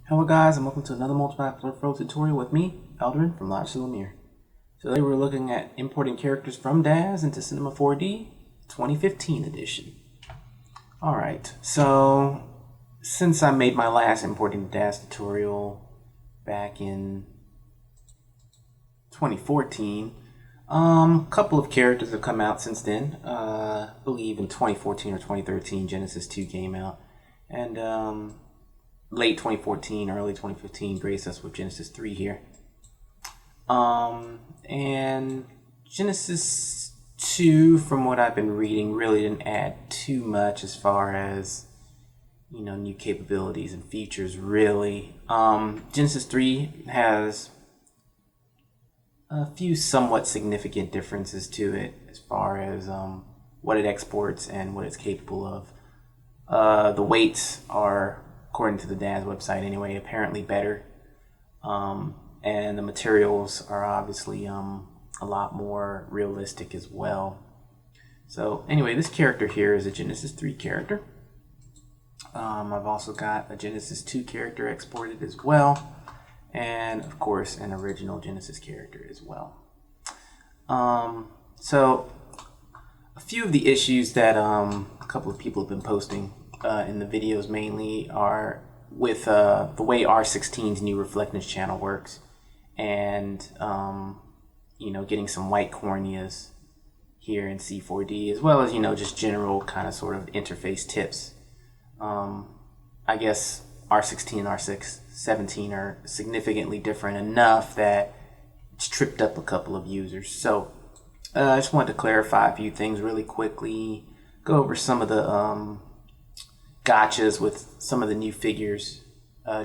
Hello guys, and welcome to another multiple flow tutorial with me, Eldrin from Lodge Lemire. Today we're looking at importing characters from DAZ into Cinema 4D 2015 edition. Alright, so since I made my last importing DAZ tutorial back in 2014, a couple of characters have come out since then. I believe in 2014 or 2013 Genesis 2 came out, and late 2014, early 2015 graced us with Genesis 3 here. And Genesis 2, from what I've been reading, really didn't add too much as far as, you know, new capabilities and features, really. Genesis 3 has a few somewhat significant differences to it as far as what it exports and what it's capable of. The weights are, according to the DAZ website anyway, apparently better. And the materials are obviously a lot more realistic as well. So anyway, this character here is a Genesis 3 character. I've also got a Genesis 2 character exported as well. And of course, an original Genesis character as well. So a few of the issues that a couple of people have been posting in the videos mainly are with the way R16's new Reflectance channel works, and you know, getting some white corneas here in C4D, as well as, you know, just general kind of sort of interface tips. I guess R16 and R17 are significantly different enough that it's tripped up a couple of users. So I just wanted to clarify a few things really quickly, go over some of the gotchas with some of the new figures,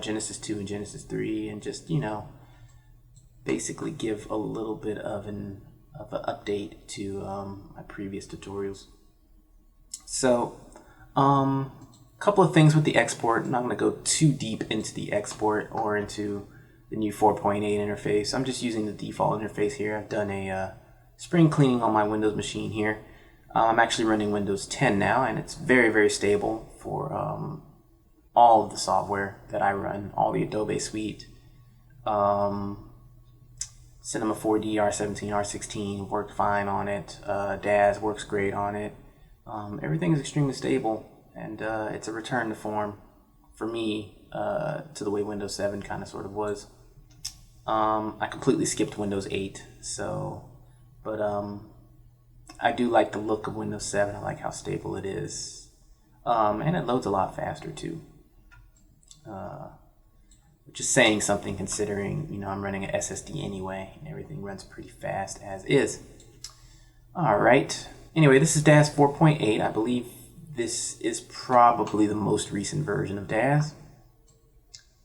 Genesis 2 and Genesis 3, and just, you know, basically give a little bit of an update to my previous tutorials. So a couple of things with the export. I'm not going to go too deep into the export or into the new 4.8 interface. I'm just using the default interface here. I've done a spring cleaning on my Windows machine here. I'm actually running Windows 10 now, and it's very, very stable for all of the software that I run, all the Adobe suite. Cinema 4D, R17, R16 worked fine on it. DAZ works great on it. Everything is extremely stable, and it's a return to form for me to the way Windows 7 kind of sort of was. I completely skipped Windows 8, but I do like the look of Windows 7. I like how stable it is. And it loads a lot faster too. Which is saying something considering, you know, I'm running an SSD anyway, and everything runs pretty fast as is. Alright. Anyway, this is DAZ 4.8. I believe this is probably the most recent version of DAZ.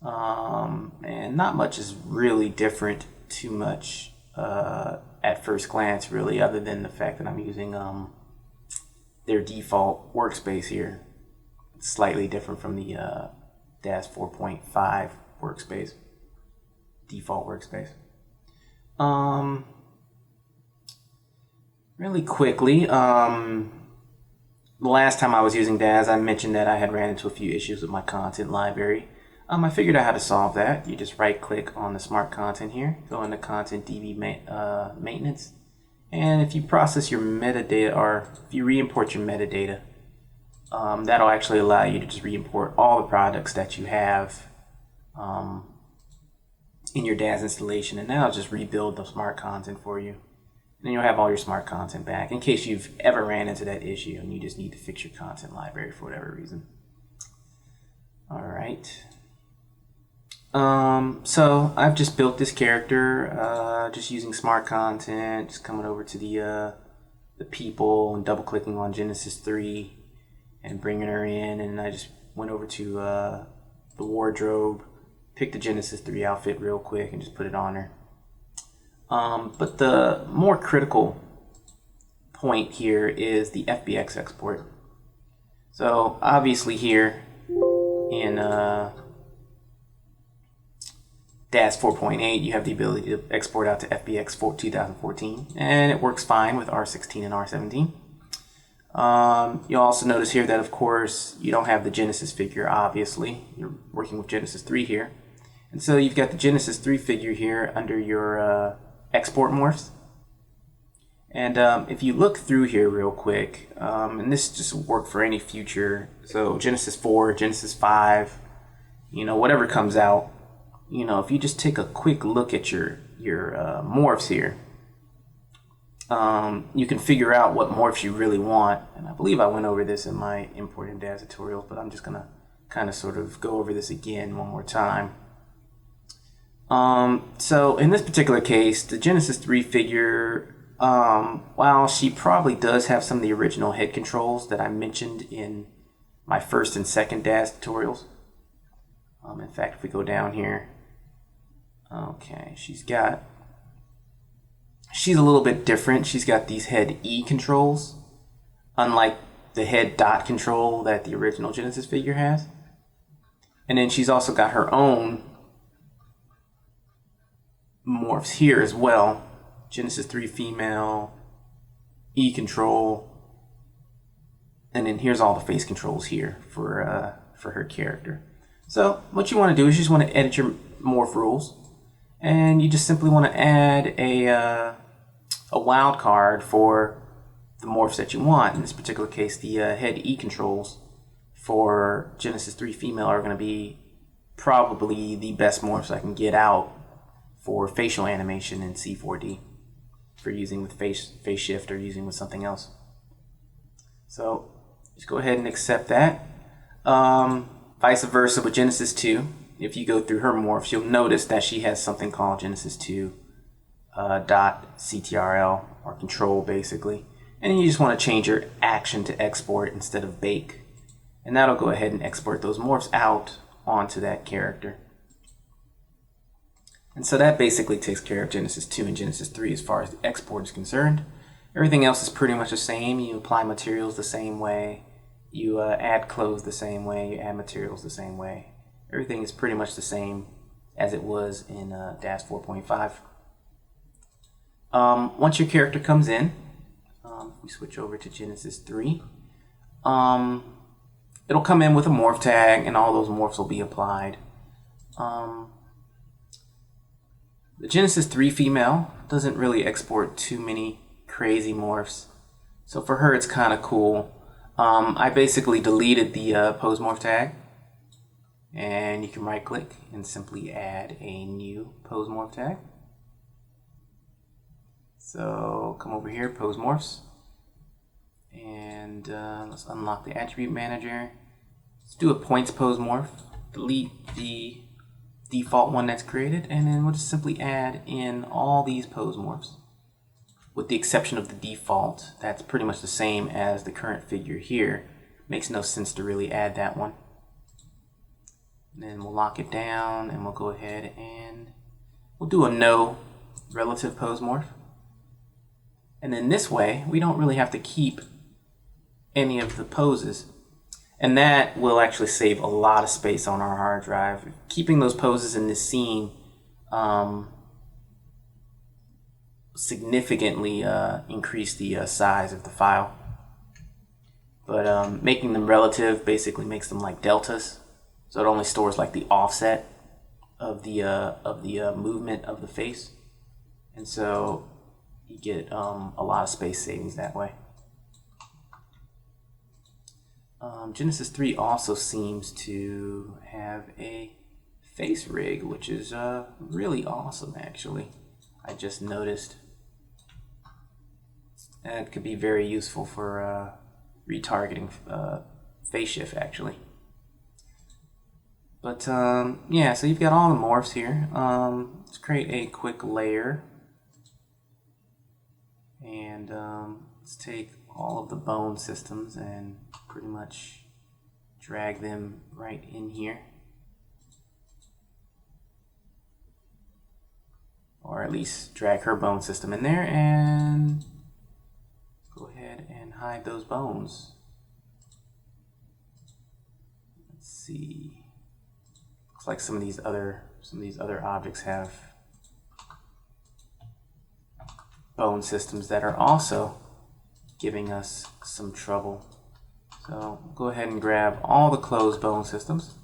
And not much is really different too much at first glance, really, other than the fact that I'm using their default workspace here. It's slightly different from the DAZ 4.5 workspace, default workspace. Really quickly, the last time I was using DAZ, I mentioned that I had ran into a few issues with my content library. I figured out how to solve that. You just right click on the smart content here, go into content DB maintenance, and if you process your metadata, or if you re-import your metadata, that'll actually allow you to just re-import all the products that you have in your DAZ installation, and that'll just rebuild the smart content for you. And then you'll have all your smart content back in case you've ever ran into that issue and you just need to fix your content library for whatever reason. Alright. So I've just built this character, just using smart content, just coming over to the people and double clicking on Genesis 3 and bringing her in, and I just went over to the wardrobe, picked the Genesis 3 outfit real quick and just put it on her. But the more critical point here is the FBX export. So obviously here in DAZ 4.8, you have the ability to export out to FBX 2014, and it works fine with R16 and R17. You'll also notice here that, of course, you don't have the Genesis figure, obviously. You're working with Genesis 3 here. And so you've got the Genesis 3 figure here under your export morphs. And if you look through here real quick, and this just will work for any future, so Genesis 4, Genesis 5, you know, whatever comes out, you know, if you just take a quick look at your morphs here, you can figure out what morphs you really want. And I believe I went over this in my import and DAZ tutorials, but I'm just going to kind of sort of go over this again one more time. So in this particular case, the Genesis 3 figure, while she probably does have some of the original head controls that I mentioned in my first and second DAZ tutorials. In fact, if we go down here, okay, she's a little bit different. She's got these head E controls, unlike the head dot control that the original Genesis figure has. And then she's also got her own morphs here as well. Genesis 3 female, E control, and then here's all the face controls here for her character. So what you want to do is you just want to edit your morph rules, and you just simply want to add a wildcard for the morphs that you want. In this particular case, the head E controls for Genesis 3 female are going to be probably the best morphs I can get out for facial animation in C4D, for using with face shift or using with something else. So just go ahead and accept that. Vice versa with Genesis 2, if you go through her morphs, you'll notice that she has something called Genesis 2 .ctrl, or control basically. And then you just want to change your action to export instead of bake. And that'll go ahead and export those morphs out onto that character. And so that basically takes care of Genesis 2 and Genesis 3 as far as the export is concerned. Everything else is pretty much the same. You apply materials the same way. You add clothes the same way. You add materials the same way. Everything is pretty much the same as it was in DAZ 4.5. Once your character comes in, we switch over to Genesis 3. It'll come in with a morph tag, and all those morphs will be applied. The Genesis 3 female doesn't really export too many crazy morphs, so for her it's kind of cool. I basically deleted the pose morph tag, and you can right click and simply add a new pose morph tag. So come over here, pose morphs, and let's unlock the attribute manager. Let's do a points pose morph, delete the default one that's created, and then we'll just simply add in all these pose morphs, with the exception of the default. That's pretty much the same as the current figure here. Makes no sense to really add that one. And then we'll lock it down, and we'll go ahead and we'll do a no relative pose morph. And then this way, we don't really have to keep any of the poses. And that will actually save a lot of space on our hard drive. Keeping those poses in this scene significantly increase the size of the file. But making them relative basically makes them like deltas. So it only stores like the offset of the movement of the face. And so you get a lot of space savings that way. Genesis 3 also seems to have a face rig, which is really awesome actually. I just noticed. And it could be very useful for retargeting face shift actually. But yeah, so you've got all the morphs here. Let's create a quick layer. And let's take all of the bone systems and pretty much drag them right in here. Or at least drag her bone system in there, and go ahead and hide those bones. Let's see. Looks like some of these other objects have bone systems that are also giving us some trouble. So go ahead and grab all the closed bone systems.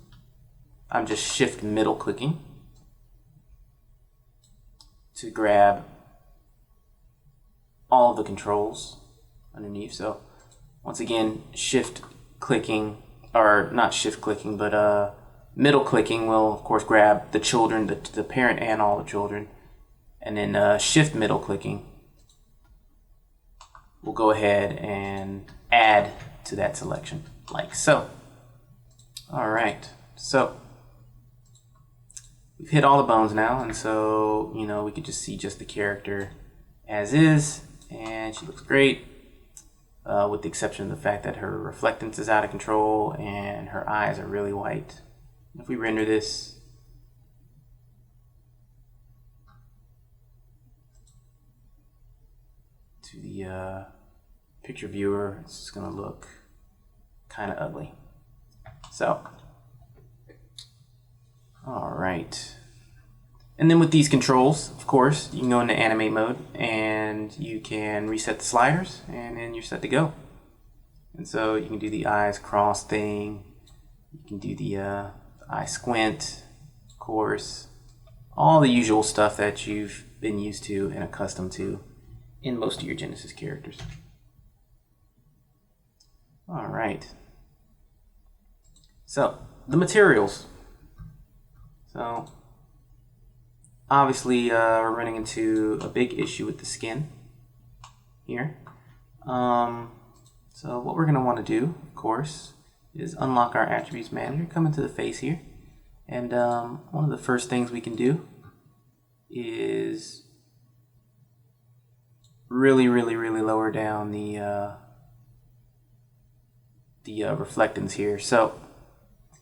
I'm just shift middle clicking to grab all of the controls underneath. So once again, shift clicking, or not shift clicking, but middle clicking will of course grab the children, the parent and all the children. And then shift middle clicking will go ahead and add to that selection, like so. All right, so we've hit all the bones now, and so, you know, we could just see just the character as is, and she looks great, with the exception of the fact that her reflectance is out of control and her eyes are really white. If we render this, to the picture viewer, it's just going to look kind of ugly. So, all right. And then with these controls, of course, you can go into animate mode and you can reset the sliders, and then you're set to go. And so you can do the eyes cross thing, you can do the eye squint, of course, all the usual stuff that you've been used to and accustomed to in most of your Genesis characters. All right. So the materials. So obviously we're running into a big issue with the skin here. So what we're going to want to do, of course, is unlock our attributes manager, come into the face here, and one of the first things we can do is really lower down the reflectance here. So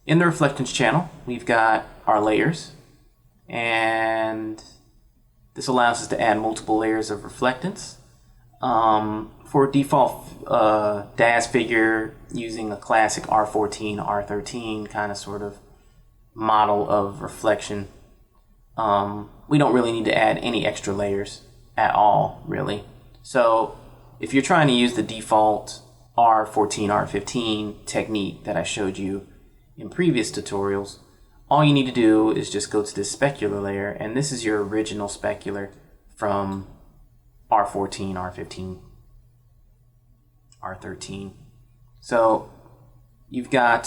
in the reflectance channel, we've got our layers, and this allows us to add multiple layers of reflectance. For default DAZ figure, using a classic R14, R13 kind of sort of model of reflection, we don't really need to add any extra layers at all, really. So if you're trying to use the default R14, R15 technique that I showed you in previous tutorials, all you need to do is just go to this specular layer, and this is your original specular from R14, R15, R13. So you've got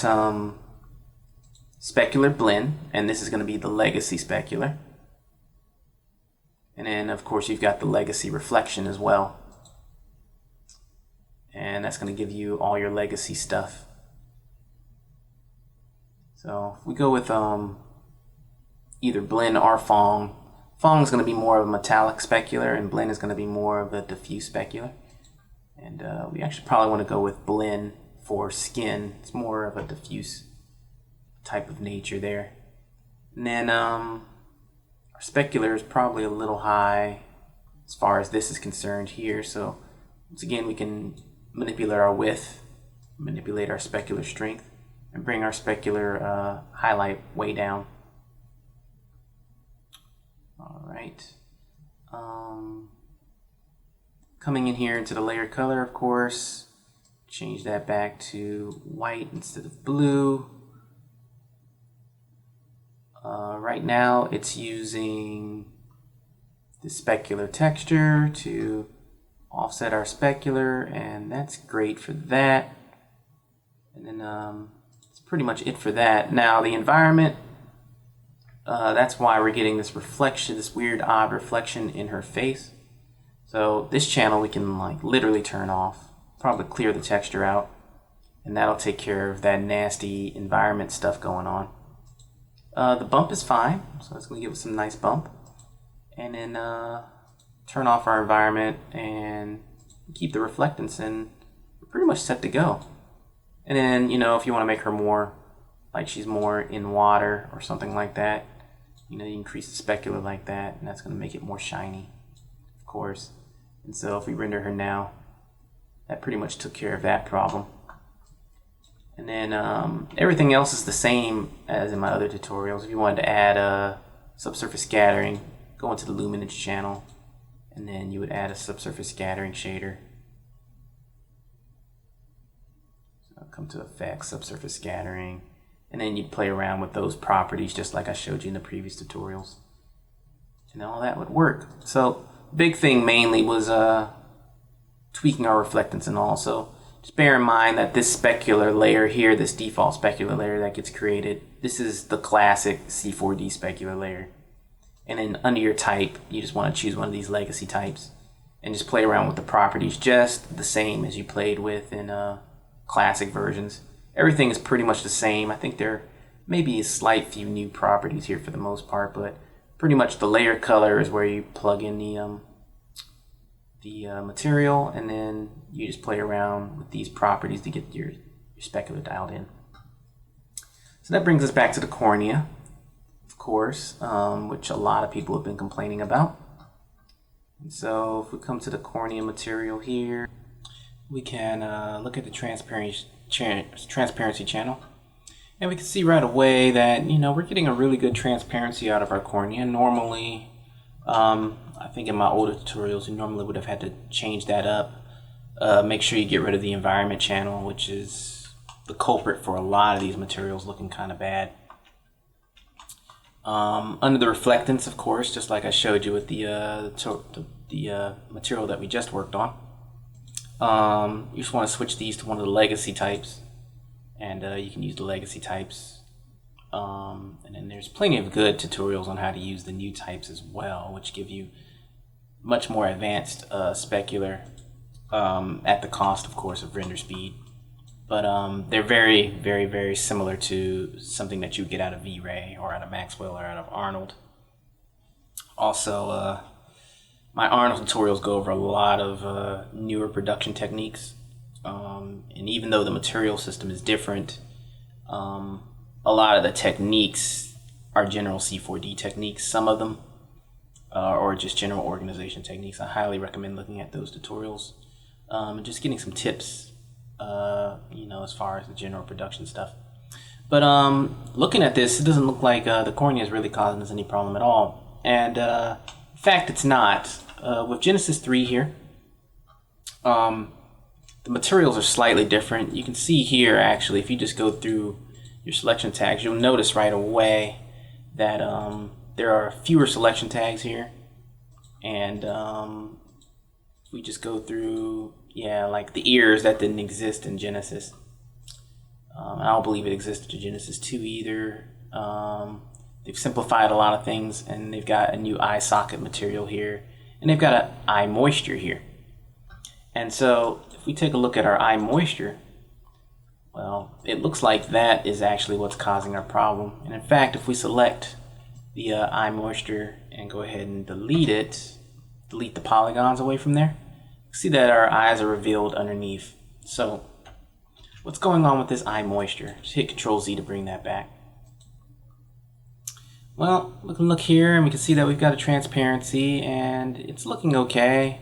specular blend, and this is going to be the legacy specular. And then of course you've got the legacy reflection as well. And that's going to give you all your legacy stuff. So if we go with either blend or Fong, Fong is going to be more of a metallic specular, and blend is going to be more of a diffuse specular. And we actually probably want to go with blend for skin. It's more of a diffuse type of nature there. And then our specular is probably a little high as far as this is concerned here. So once again, we can manipulate our width, manipulate our specular strength, and bring our specular highlight way down. All right. Coming in here into the layer color, of course, change that back to white instead of blue. Right now it's using the specular texture to offset our specular, and that's great for that. And then that's pretty much it for that. Now the environment, that's why we're getting this reflection, this weird odd reflection in her face. So this channel we can like literally turn off, probably clear the texture out, and that'll take care of that nasty environment stuff going on. The bump is fine, so it's going to give us some nice bump. And then turn off our environment and keep the reflectance, and we're pretty much set to go. And then, you know, if you want to make her more like she's more in water or something like that, you know, you increase the specular like that, and that's going to make it more shiny, of course. And so if we render her now, that pretty much took care of that problem. And then everything else is the same as in my other tutorials. If you wanted to add a subsurface scattering, go into the luminance channel, and then you would add a subsurface scattering shader. So come to effects, subsurface scattering, and then you'd play around with those properties just like I showed you in the previous tutorials. and all that would work. So big thing mainly was tweaking our reflectance and all. So just bear in mind that this specular layer here, this default specular layer that gets created, this is the classic C4D specular layer. And then under your type, you just want to choose one of these legacy types and just play around with the properties just the same as you played with in classic versions. Everything is pretty much the same. I think there may be a slight few new properties here for the most part, but pretty much the layer color is where you plug in the material, and then you just play around with these properties to get your specular dialed in. So that brings us back to the cornea, of course, which a lot of people have been complaining about. And so if we come to the cornea material here, we can look at the transparency channel, and we can see right away that, you know, we're getting a really good transparency out of our cornea. Normally, I think in my older tutorials, you normally would have had to change that up. Make sure you get rid of the environment channel, which is the culprit for a lot of these materials looking kind of bad. Under the reflectance, of course, just like I showed you with the material that we just worked on, you just want to switch these to one of the legacy types, and you can use the legacy types. And then there's plenty of good tutorials on how to use the new types as well, which give you much more advanced specular at the cost, of course, of render speed. But they're very, very, very similar to something that you would get out of V-Ray or out of Maxwell or out of Arnold. Also, my Arnold tutorials go over a lot of newer production techniques. And even though the material system is different, a lot of the techniques are general C4D techniques, some of them, or just general organization techniques. I highly recommend looking at those tutorials and just getting some tips, you know, as far as the general production stuff. But looking at this, it doesn't look like the cornea is really causing us any problem at all. And in fact, it's not. With Genesis 3 here, the materials are slightly different. You can see here, actually, if you just go through your selection tags, you'll notice right away that there are fewer selection tags here. And if we just go through, yeah, like the ears, that didn't exist in Genesis. I don't believe it existed in Genesis 2 either. They've simplified a lot of things, and they've got a new eye socket material here, and they've got an eye moisture here. And so if we take a look at our eye moisture, well, it looks like that is actually what's causing our problem. And in fact, if we select the eye moisture and go ahead and delete it, delete the polygons away from there, see that our eyes are revealed underneath. So what's going on with this eye moisture? Just hit Control Z to bring that back. Well, we can look here and we can see that we've got a transparency and it's looking okay.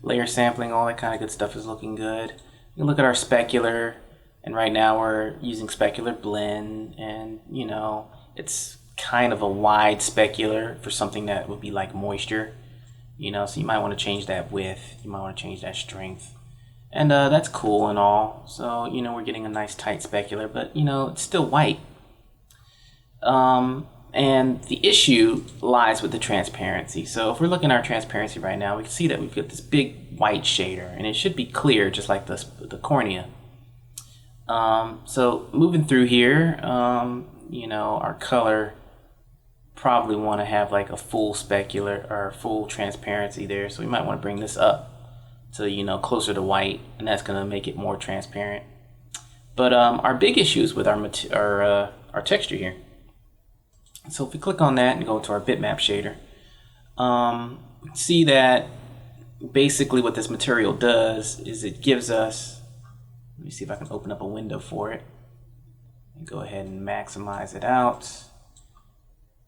Layer sampling, all that kind of good stuff is looking good. You can look at our specular, and right now we're using specular blend, and you know, it's kind of a wide specular for something that would be like moisture. You know, so you might want to change that width, you might want to change that strength. And that's cool and all. So, you know, we're getting a nice tight specular, but you know, it's still white. And the issue lies with the transparency. So if we're looking at our transparency right now, we can see that we've got this big white shader, and it should be clear just like the cornea. So moving through here, you know, our color probably want to have like a full specular or full transparency there. So we might want to bring this up to, you know, closer to white, and that's going to make it more transparent. But our big issue is with our texture here. So if we click on that and go to our bitmap shader, we can see that basically what this material does is it gives us, let me see if I can open up a window for it and go ahead and maximize it out.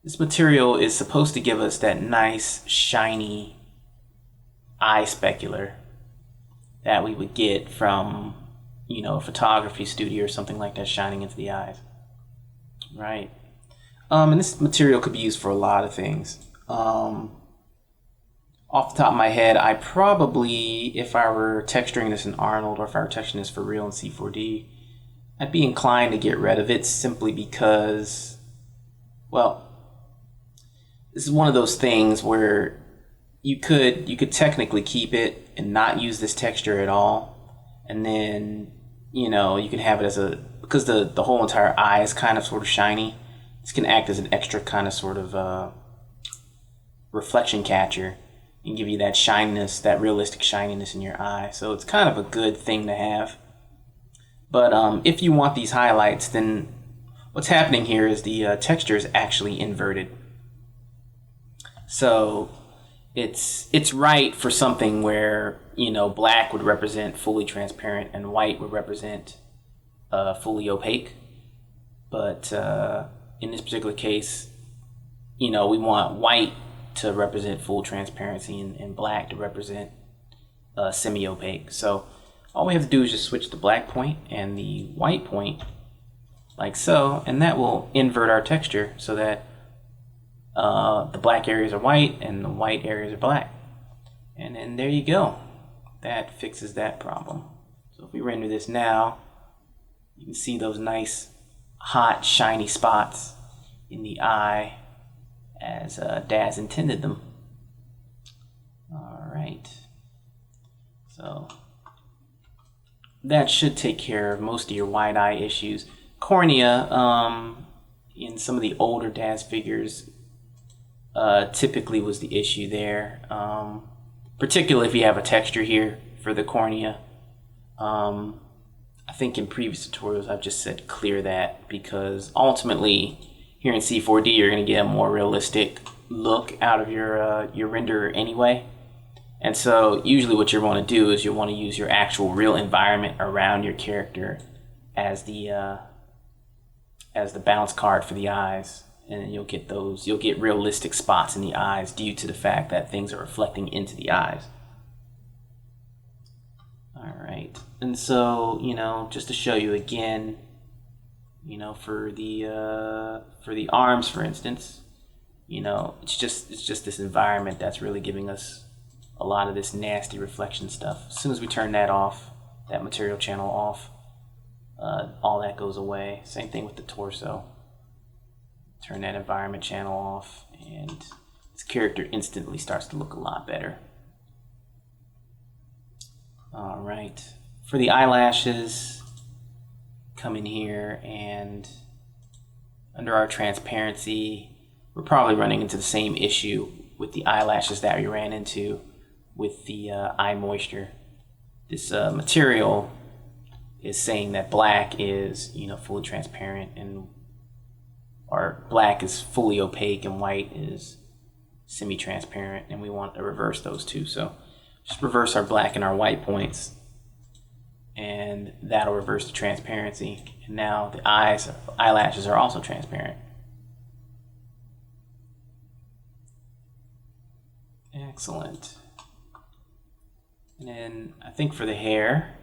This material is supposed to give us that nice shiny eye specular that we would get from, you know, a photography studio or something like that shining into the eyes, right? And this material could be used for a lot of things. Off the top of my head, I probably, if I were texturing this in Arnold or if I were texturing this for real in C4D, I'd be inclined to get rid of it simply because, well, this is one of those things where you could technically keep it and not use this texture at all, and then you can have it as because the whole entire eye is kind of sort of shiny. This can act as an extra kind of sort of reflection catcher and give you that shininess, that realistic shininess in your eye. So it's kind of a good thing to have. But if you want these highlights, then what's happening here is the texture is actually inverted. So it's right for something where black would represent fully transparent and white would represent fully opaque. But in this particular case, we want white to represent full transparency and black to represent semi-opaque. So all we have to do is just switch the black point and the white point like so, and that will invert our texture so that the black areas are white and the white areas are black. And then there you go. That fixes that problem. So if we render this now, you can see those nice hot shiny spots in the eye as Daz intended them. Alright, so that should take care of most of your wide eye issues. Cornea, in some of the older Daz figures, typically was the issue there, particularly if you have a texture here for the cornea. I think in previous tutorials I've just said clear that, because ultimately here in C4D you're going to get a more realistic look out of your renderer anyway. And so usually what you want to do is you want to use your actual real environment around your character as the bounce card for the eyes, and you'll get realistic spots in the eyes due to the fact that things are reflecting into the eyes. Alright, and so just to show you again, for the arms, for instance, it's just this environment that's really giving us a lot of this nasty reflection stuff. As soon as we turn that off, that material channel off, all that goes away. Same thing with the torso. Turn that environment channel off, and this character instantly starts to look a lot better. Alright, for the eyelashes, come in here, and under our transparency, we're probably running into the same issue with the eyelashes that we ran into with the eye moisture. This material is saying that black is fully transparent, or black is fully opaque and white is semi-transparent, and we want to reverse those two. So just reverse our black and our white points, and that'll reverse the transparency. And now the eyelashes are also transparent. Excellent. And then I think for the hair,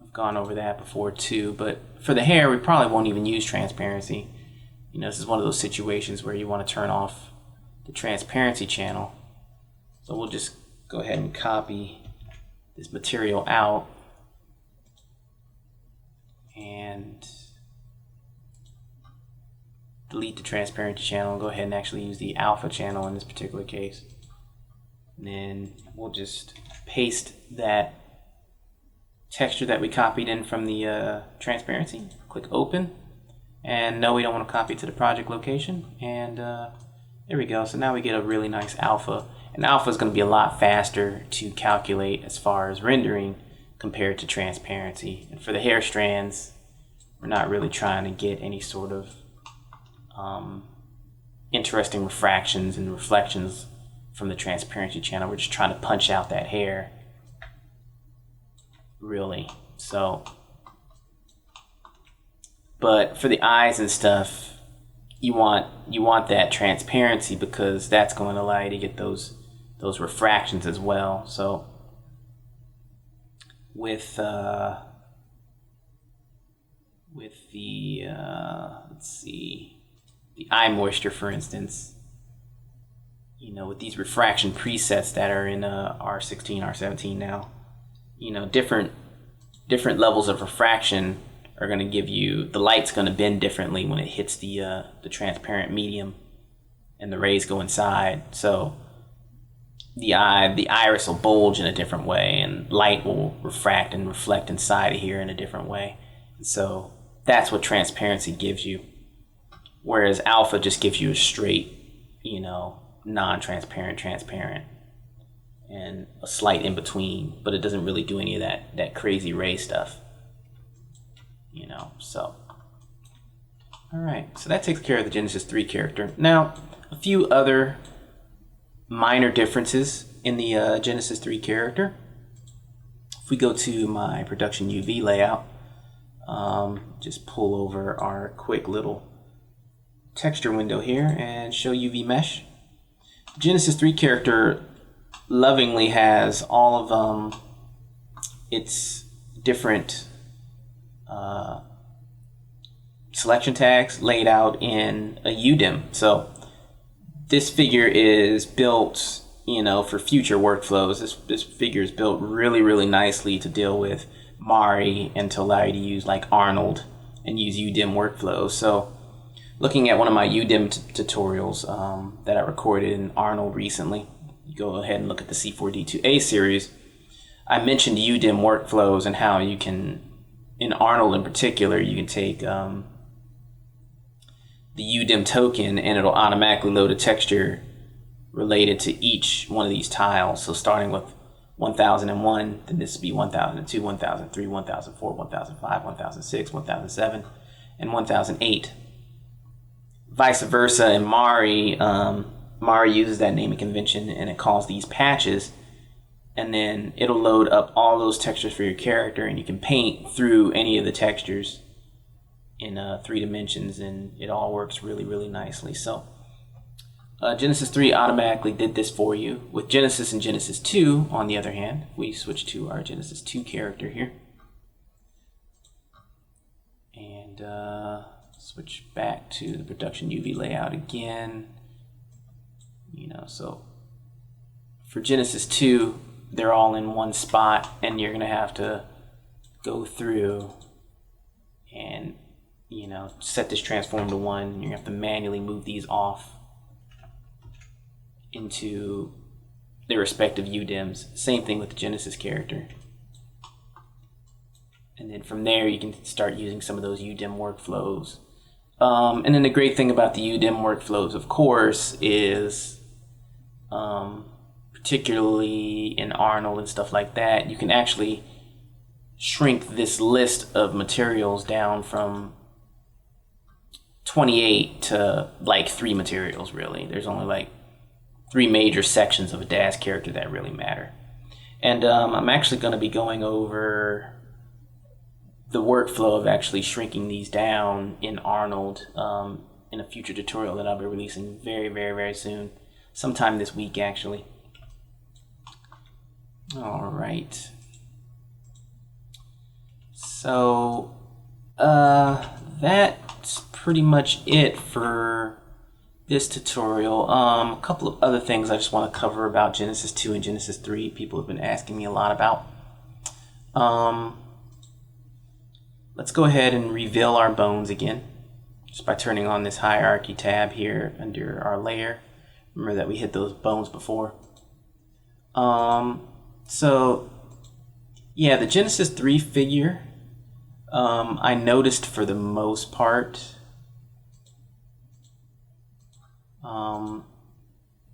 I've gone over that before too, but for the hair we probably won't even use transparency. This is one of those situations where you want to turn off the transparency channel. So we'll just go ahead and copy this material out and delete the transparency channel and go ahead and actually use the alpha channel in this particular case. And then we'll just paste that texture that we copied in from the transparency. Click open, and no, we don't want to copy it to the project location, and there we go. So now we get a really nice alpha, and alpha is going to be a lot faster to calculate as far as rendering compared to transparency. And for the hair strands, we're not really trying to get any sort of interesting refractions and reflections from the transparency channel. We're just trying to punch out that hair, really. So, but for the eyes and stuff, you want that transparency, because that's going to allow you to get those refractions as well. So with the let's see, the eye moisture, for instance, with these refraction presets that are in R16, R17 now, different levels of refraction are going to give you, the light's going to bend differently when it hits the transparent medium and the rays go inside. So the iris will bulge in a different way, and light will refract and reflect inside of here in a different way. So that's what transparency gives you. Whereas alpha just gives you a straight, non-transparent, transparent, and a slight in between, but it doesn't really do any of that crazy ray stuff. So. Alright, so that takes care of the Genesis 3 character. Now, a few other minor differences in the Genesis 3 character. If we go to my production UV layout, just pull over our quick little texture window here and show UV mesh. Genesis 3 character lovingly has all of its different selection tags laid out in a UDIM. So this figure is built, for future workflows. This figure is built really, really nicely to deal with Mari and to allow you to use like Arnold and use UDIM workflows. So looking at one of my UDIM tutorials that I recorded in Arnold recently, you go ahead and look at the C4D2A series. I mentioned UDIM workflows and how you can, in Arnold in particular, you can take the UDIM token and it'll automatically load a texture related to each one of these tiles. So starting with 1001, then this would be 1002, 1003, 1004, 1005, 1006, 1007, and 1008. Vice versa in Mari, Mari uses that naming convention and it calls these patches, and then it'll load up all those textures for your character, and you can paint through any of the textures in 3 dimensions, and it all works really, really nicely. So Genesis 3 automatically did this for you. With Genesis and Genesis 2, on the other hand, we switch to our Genesis 2 character here. And switch back to the production UV layout again. So for Genesis 2, they're all in one spot, and you're going to have to go through and set this transform to 1. You're going to have to manually move these off into their respective UDIMs. Same thing with the Genesis character. And then from there you can start using some of those UDIM workflows. And then the great thing about the UDIM workflows, of course, is particularly in Arnold and stuff like that, you can actually shrink this list of materials down from 28 to like 3 materials, really. There's only like 3 major sections of a DAZ character that really matter. And I'm actually going to be going over the workflow of actually shrinking these down in Arnold in a future tutorial that I'll be releasing very, very, very soon. Sometime this week, actually. All right. So that's pretty much it for this tutorial. A couple of other things I just want to cover about Genesis 2 and Genesis 3. People have been asking me a lot about. Let's go ahead and reveal our bones again, just by turning on this hierarchy tab here under our layer. Remember that we hit those bones before. So yeah, the Genesis 3 figure, I noticed for the most part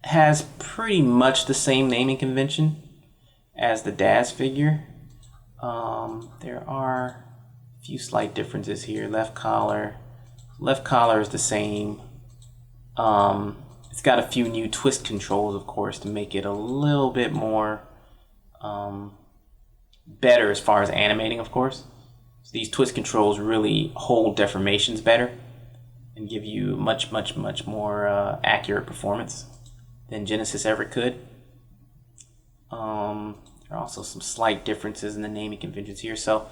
has pretty much the same naming convention as the DAZ figure. There are a few slight differences here. Left collar is the same. It's got a few new twist controls, of course, to make it a little bit more better as far as animating, of course. So these twist controls really hold deformations better and give you much, much, much more accurate performance than Genesis ever could. There are also some slight differences in the naming conventions here. So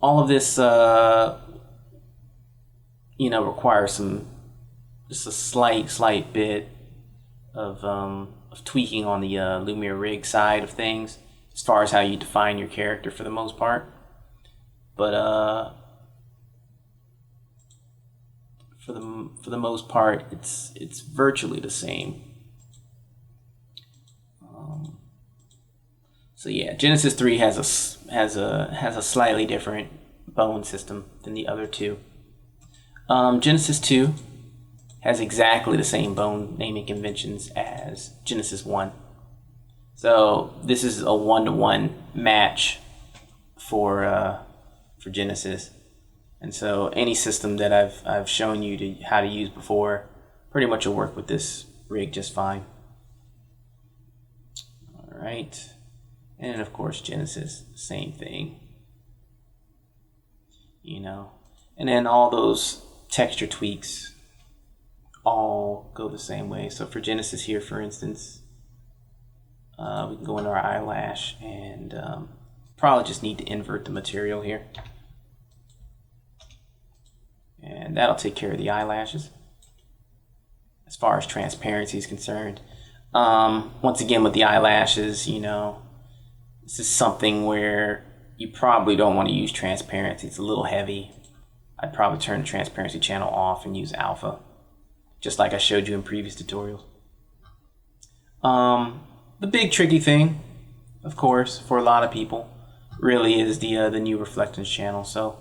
all of this, requires just a slight bit of tweaking on the Lumiere rig side of things, as far as how you define your character for the most part. But for the most part, it's virtually the same. So yeah, Genesis 3 has a slightly different bone system than the other two. Genesis 2 has exactly the same bone naming conventions as Genesis 1. So this is a 1-to-1 match for Genesis. And so any system that I've shown you how to use before pretty much will work with this rig just fine. All right. And of course Genesis, same thing. And then all those texture tweaks all go the same way. So for Genesis here, for instance, we can go into our eyelash and probably just need to invert the material here. And that'll take care of the eyelashes as far as transparency is concerned. Once again, with the eyelashes, this is something where you probably don't want to use transparency. It's a little heavy. I'd probably turn the transparency channel off and use alpha, just like I showed you in previous tutorials. The big tricky thing, of course, for a lot of people, really is the new Reflectance channel. So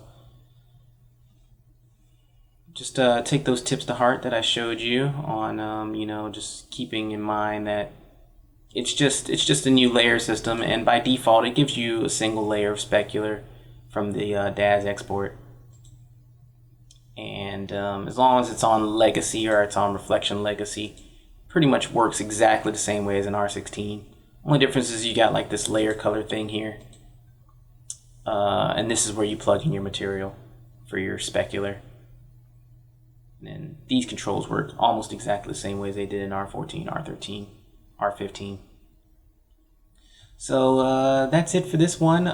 just take those tips to heart that I showed you on, just keeping in mind that it's just a new layer system, and by default it gives you a single layer of specular from the DAS export. And as long as it's on legacy or it's on reflection legacy, pretty much works exactly the same way as an R16. Only difference is you got like this layer color thing here, and this is where you plug in your material for your specular. And then these controls work almost exactly the same way as they did in R14, R13, R15. So that's it for this one.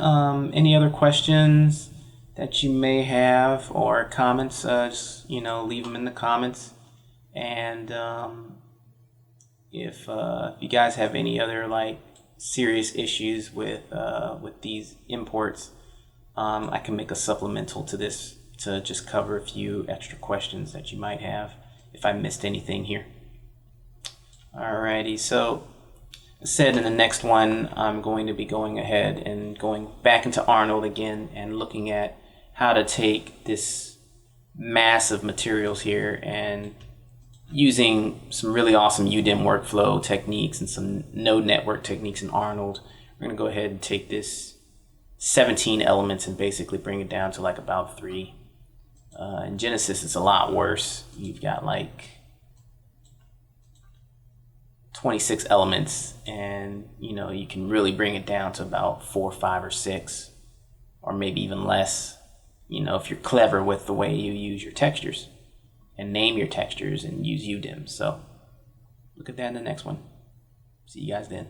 Any other questions that you may have or comments, just leave them in the comments. And if you guys have any other like serious issues with these imports, I can make a supplemental to this to just cover a few extra questions that you might have if I missed anything here. Alrighty, so as said, in the next one I'm going to be going ahead and going back into Arnold again and looking at how to take this mass of materials here and using some really awesome UDIM workflow techniques and some node network techniques in Arnold. We're going to go ahead and take this 17 elements and basically bring it down to like about 3. In Genesis it's a lot worse. You've got like 26 elements, and you can really bring it down to about 4, 5, or 6, or maybe even less, if you're clever with the way you use your textures and name your textures and use UDIM. So look at that in the next one. See you guys then.